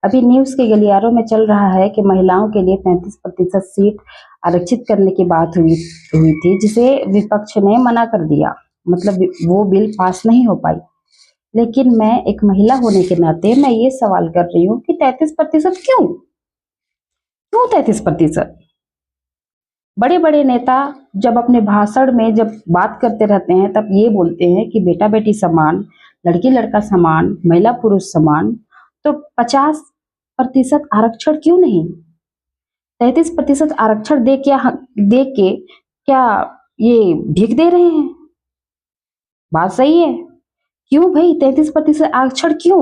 अभी न्यूज़ के गलियारों में चल रहा है कि महिलाओं के लिए 35% सीट आरक्षित करने की बात हुई थी, जिसे विपक्ष ने मना कर दिया। मतलब वो बिल पास नहीं हो पाई। लेकिन मैं एक महिला होने के नाते मैं ये सवाल कर रही हूँ कि 33% क्यों? क्यों 33%? बड़े बड़े नेता जब अपने भाषण में जब बात करते रहते हैं तब ये बोलते हैं कि बेटा बेटी समान, लड़की लड़का समान, महिला पुरुष समान। तो 50% आरक्षण क्यों नहीं? 33% आरक्षण दे के क्या ये भीख दे रहे हैं? बात सही है। क्यों भाई 33% आरक्षण क्यों?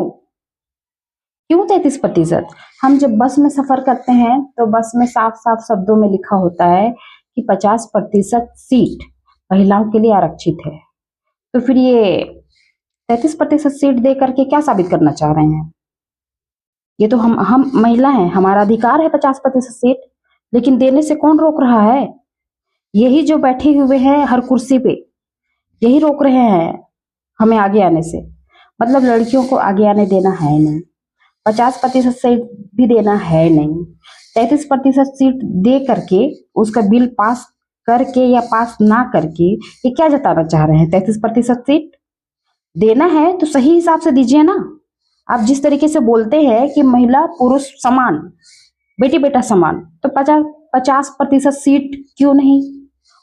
क्यों 33%? हम जब बस में सफर करते हैं तो बस में साफ साफ शब्दों में लिखा होता है कि 50% सीट महिलाओं के लिए आरक्षित है। तो फिर ये 33% सीट दे करके क्या साबित करना चाह रहे हैं? ये तो हम महिला हैं, हमारा अधिकार है 50% सीट, लेकिन देने से कौन रोक रहा है? यही जो बैठे हुए हैं हर कुर्सी पे, यही रोक रहे हैं हमें आगे आने से। मतलब लड़कियों को आगे आने देना है नहीं, 50% सीट भी देना है नहीं। 33% सीट दे करके उसका बिल पास करके या पास ना करके ये क्या जताना चाह रहे हैं? 33% सीट देना है तो सही हिसाब से दीजिए ना। आप जिस तरीके से बोलते हैं कि महिला पुरुष समान, बेटी बेटा समान, तो 50% सीट क्यों नहीं?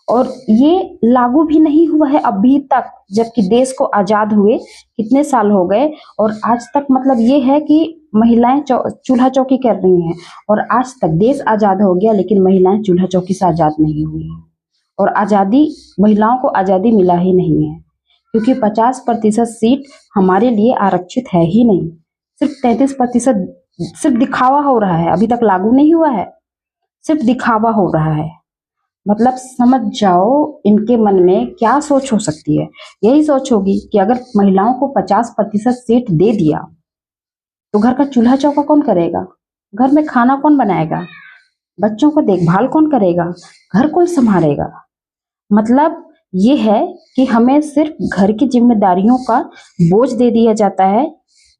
और ये लागू भी नहीं हुआ है अभी तक, जबकि देश को आजाद हुए कितने साल हो गए और आज तक मतलब ये है कि महिलाएं चूल्हा चौकी कर रही हैं। और आज तक देश आजाद हो गया लेकिन महिलाएं चूल्हा चौकी से आजाद नहीं हुई हैं। और आजादी, महिलाओं को आजादी मिला ही नहीं है, क्योंकि 50% सीट हमारे लिए आरक्षित है ही नहीं। सिर्फ 33% सिर्फ दिखावा हो रहा है, अभी तक लागू नहीं हुआ है, सिर्फ दिखावा हो रहा है। मतलब समझ जाओ इनके मन में क्या सोच हो सकती है। यही सोच होगी कि अगर महिलाओं को 50% सीट दे दिया तो घर का चूल्हा चौका कौन करेगा? घर में खाना कौन बनाएगा? बच्चों को देखभाल कौन करेगा? घर कौन संभालेगा? मतलब ये है कि हमें सिर्फ घर की जिम्मेदारियों का बोझ दे दिया जाता है।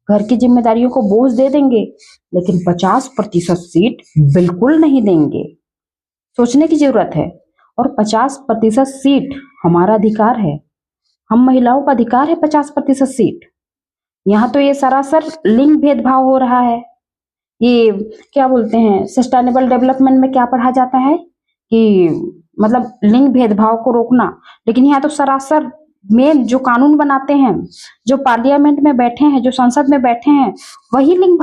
घर की जिम्मेदारियों को बोझ दे देंगे लेकिन 50% सीट बिल्कुल नहीं देंगे। सोचने की जरूरत है। और 50% सीट हमारा अधिकार है, हम महिलाओं का अधिकार है 50% सीट। यहाँ तो ये सरासर लिंग भेदभाव हो रहा है। ये क्या बोलते हैं, सस्टेनेबल डेवलपमेंट में क्या पढ़ा जाता है कि मतलब लिंग भेदभाव को रोकना, लेकिन यहाँ तो सरासर मेन जो कानून बनाते हैं, जो पार्लियामेंट में बैठे हैं, जो संसद में बैठे हैं, वही लिंग